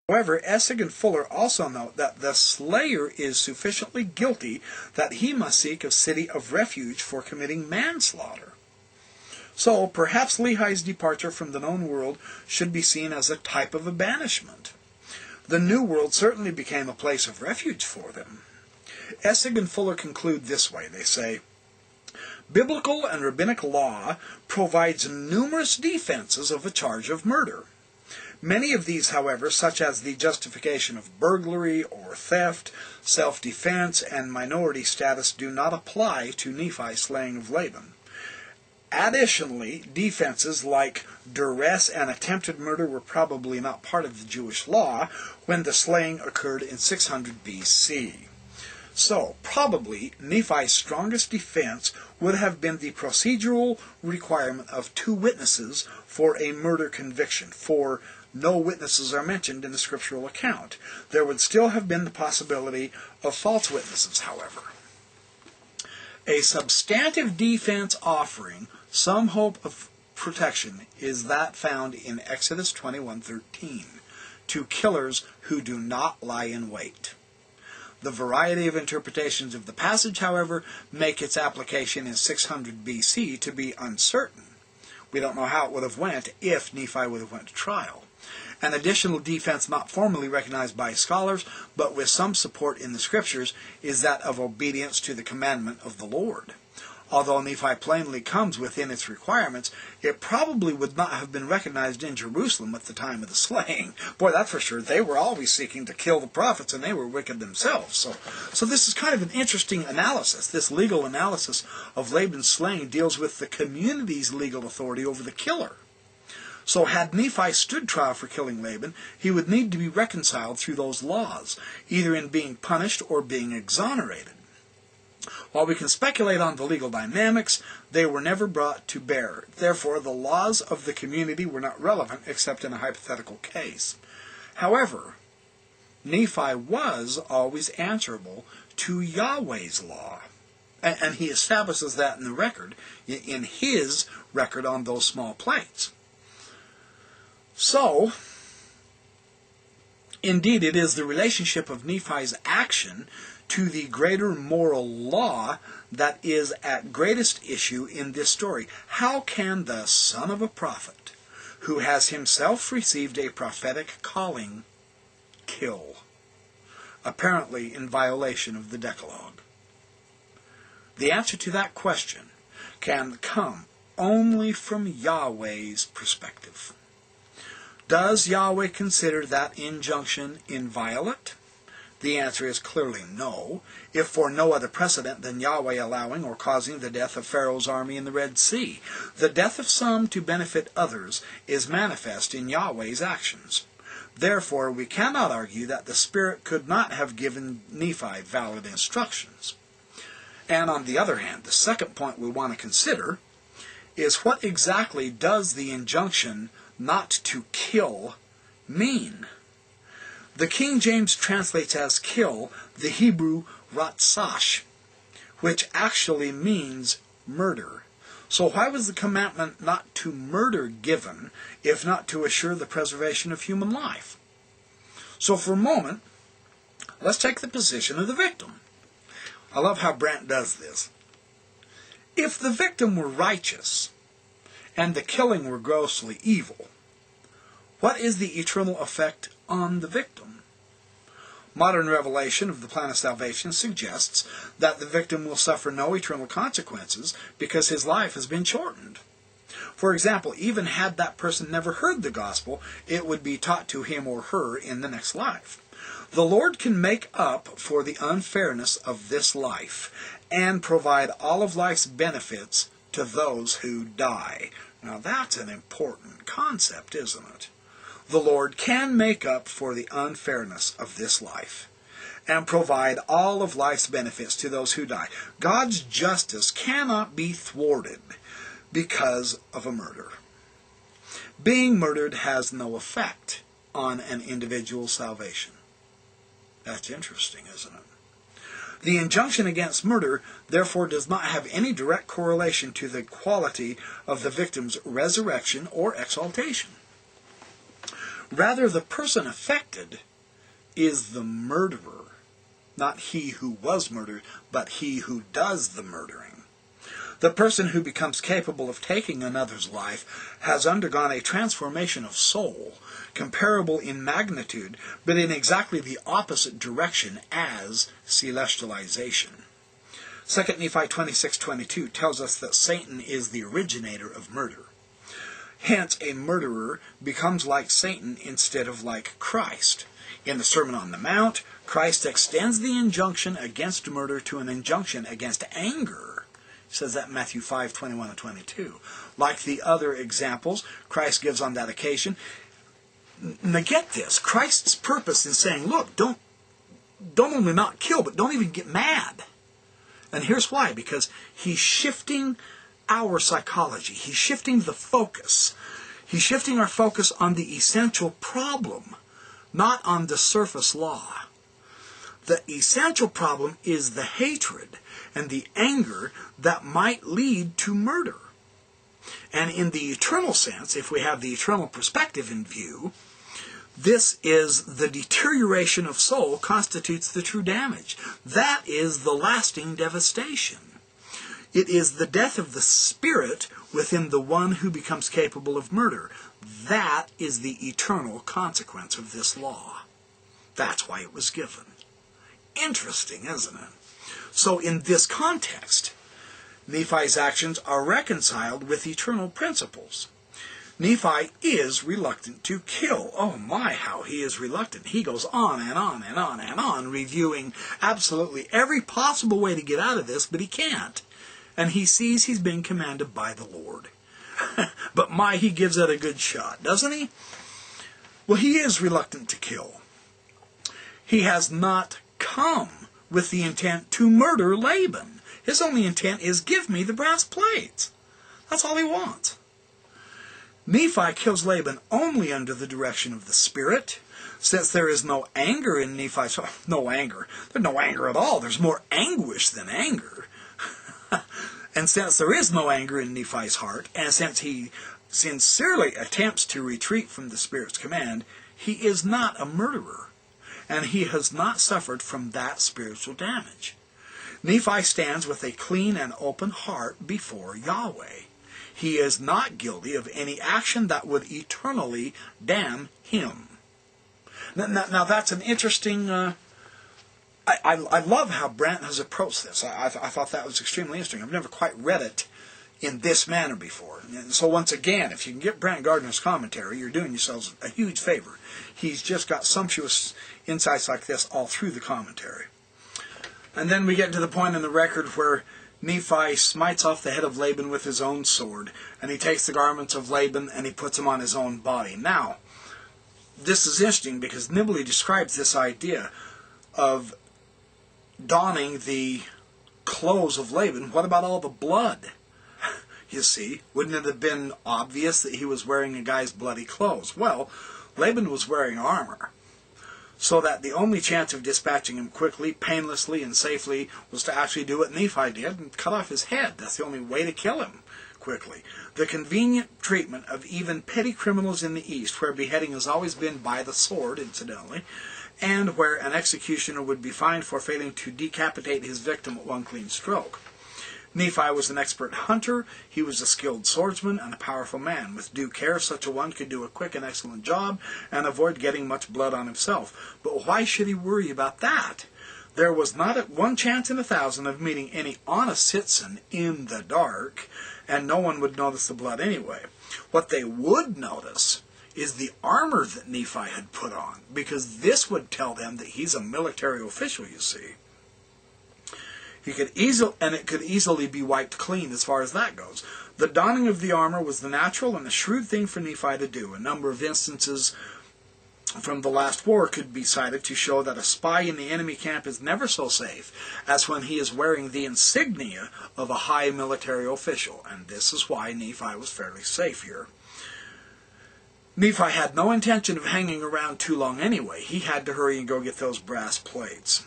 However, Essig and Fuller also note that the slayer is sufficiently guilty that he must seek a city of refuge for committing manslaughter. So, perhaps Lehi's departure from the known world should be seen as a type of a banishment. The new world certainly became a place of refuge for them. Essig and Fuller conclude this way. They say, biblical and rabbinic law provides numerous defenses of a charge of murder. Many of these, however, such as the justification of burglary or theft, self-defense, and minority status, do not apply to Nephi's slaying of Laban. Additionally, defenses like duress and attempted murder were probably not part of the Jewish law when the slaying occurred in 600 BC. So, probably, Nephi's strongest defense would have been the procedural requirement of 2 witnesses for a murder conviction, for no witnesses are mentioned in the scriptural account. There would still have been the possibility of false witnesses, however. A substantive defense offering some hope of protection is that found in Exodus 21:13, to killers who do not lie in wait. The variety of interpretations of the passage, however, make its application in 600 BC to be uncertain. We don't know how it would have went if Nephi would have went to trial. An additional defense not formally recognized by scholars, but with some support in the Scriptures, is that of obedience to the commandment of the Lord. Although Nephi plainly comes within its requirements, it probably would not have been recognized in Jerusalem at the time of the slaying. Boy, that's for sure. They were always seeking to kill the prophets, and they were wicked themselves. So this is kind of an interesting analysis. This legal analysis of Laban's slaying deals with the community's legal authority over the killer. So had Nephi stood trial for killing Laban, he would need to be reconciled through those laws, either in being punished or being exonerated. While we can speculate on the legal dynamics, they were never brought to bear. Therefore, the laws of the community were not relevant except in a hypothetical case. However, Nephi was always answerable to Yahweh's law. And he establishes that in the record, in his record on those small plates. So, indeed, it is the relationship of Nephi's action to the greater moral law that is at greatest issue in this story. How can the son of a prophet, who has himself received a prophetic calling, kill? Apparently in violation of the Decalogue. The answer to that question can come only from Yahweh's perspective. Does Yahweh consider that injunction inviolate? The answer is clearly no, if for no other precedent than Yahweh allowing or causing the death of Pharaoh's army in the Red Sea. The death of some to benefit others is manifest in Yahweh's actions. Therefore, we cannot argue that the Spirit could not have given Nephi valid instructions. And on the other hand, the second point we want to consider is what exactly does the injunction not to kill mean? The King James translates as kill the Hebrew ratsash, which actually means murder. So why was the commandment not to murder given, if not to assure the preservation of human life? So for a moment, let's take the position of the victim. I love how Brent does this. If the victim were righteous, and the killing were grossly evil, what is the eternal effect on the victim? Modern revelation of the plan of salvation suggests that the victim will suffer no eternal consequences because his life has been shortened. For example, even had that person never heard the gospel, it would be taught to him or her in the next life. The Lord can make up for the unfairness of this life and provide all of life's benefits to those who die. Now that's an important concept, isn't it? The Lord can make up for the unfairness of this life and provide all of life's benefits to those who die. God's justice cannot be thwarted because of a murder. Being murdered has no effect on an individual's salvation. That's interesting, isn't it? The injunction against murder, therefore, does not have any direct correlation to the quality of the victim's resurrection or exaltation. Rather, the person affected is the murderer, not he who was murdered, but he who does the murdering. The person who becomes capable of taking another's life has undergone a transformation of soul, comparable in magnitude, but in exactly the opposite direction as celestialization. 2 Nephi 26:22 tells us that Satan is the originator of murder. Hence, a murderer becomes like Satan instead of like Christ. In the Sermon on the Mount, Christ extends the injunction against murder to an injunction against anger. He says that in Matthew 5:21 and 22. Like the other examples Christ gives on that occasion. Now get this, Christ's purpose in saying, look, don't only not kill, but don't even get mad. And here's why, because he's shifting our psychology. He's shifting the focus. He's shifting our focus on the essential problem, not on the surface law. The essential problem is the hatred and the anger that might lead to murder. And in the eternal sense, if we have the eternal perspective in view, this is the deterioration of soul constitutes the true damage. That is the lasting devastation. It is the death of the spirit within the one who becomes capable of murder. That is the eternal consequence of this law. That's why it was given. Interesting, isn't it? So in this context, Nephi's actions are reconciled with eternal principles. Nephi is reluctant to kill. Oh my, how he is reluctant. He goes on and on and on and on, reviewing absolutely every possible way to get out of this, but he can't. And he sees he's been commanded by the Lord. But my, he gives it a good shot, doesn't he? Well, he is reluctant to kill. He has not come with the intent to murder Laban. His only intent is, give me the brass plates. That's all he wants. Nephi kills Laban only under the direction of the Spirit, since there is no anger in Nephi's heart. No anger. There's no anger at all. There's more anguish than anger. And since there is no anger in Nephi's heart, and since he sincerely attempts to retreat from the Spirit's command, he is not a murderer, and he has not suffered from that spiritual damage. Nephi stands with a clean and open heart before Yahweh. He is not guilty of any action that would eternally damn him. Now that's an interesting... I love how Brant has approached this. I thought that was extremely interesting. I've never quite read it in this manner before. And so once again, if you can get Brant Gardner's commentary, you're doing yourselves a huge favor. He's just got sumptuous insights like this all through the commentary. And then we get to the point in the record where Nephi smites off the head of Laban with his own sword, and he takes the garments of Laban and he puts them on his own body. Now, this is interesting because Nibley describes this idea of donning the clothes of Laban. What about all the blood? You see, wouldn't it have been obvious that he was wearing a guy's bloody clothes? Well, Laban was wearing armor, so that the only chance of dispatching him quickly, painlessly, and safely was to actually do what Nephi did and cut off his head. That's the only way to kill him quickly. The convenient treatment of even petty criminals in the East, where beheading has always been by the sword, incidentally, and where an executioner would be fined for failing to decapitate his victim at one clean stroke. Nephi was an expert hunter, he was a skilled swordsman, and a powerful man. With due care, such a one could do a quick and excellent job and avoid getting much blood on himself. But why should he worry about that? There was not one chance in 1,000 of meeting any honest citizen in the dark, and no one would notice the blood anyway. What they would notice is the armor that Nephi had put on, because this would tell them that he's a military official, you see. It could easily be wiped clean as far as that goes. The donning of the armor was the natural and the shrewd thing for Nephi to do. A number of instances from the last war could be cited to show that a spy in the enemy camp is never so safe as when he is wearing the insignia of a high military official, and this is why Nephi was fairly safe here. Nephi had no intention of hanging around too long anyway. He had to hurry and go get those brass plates.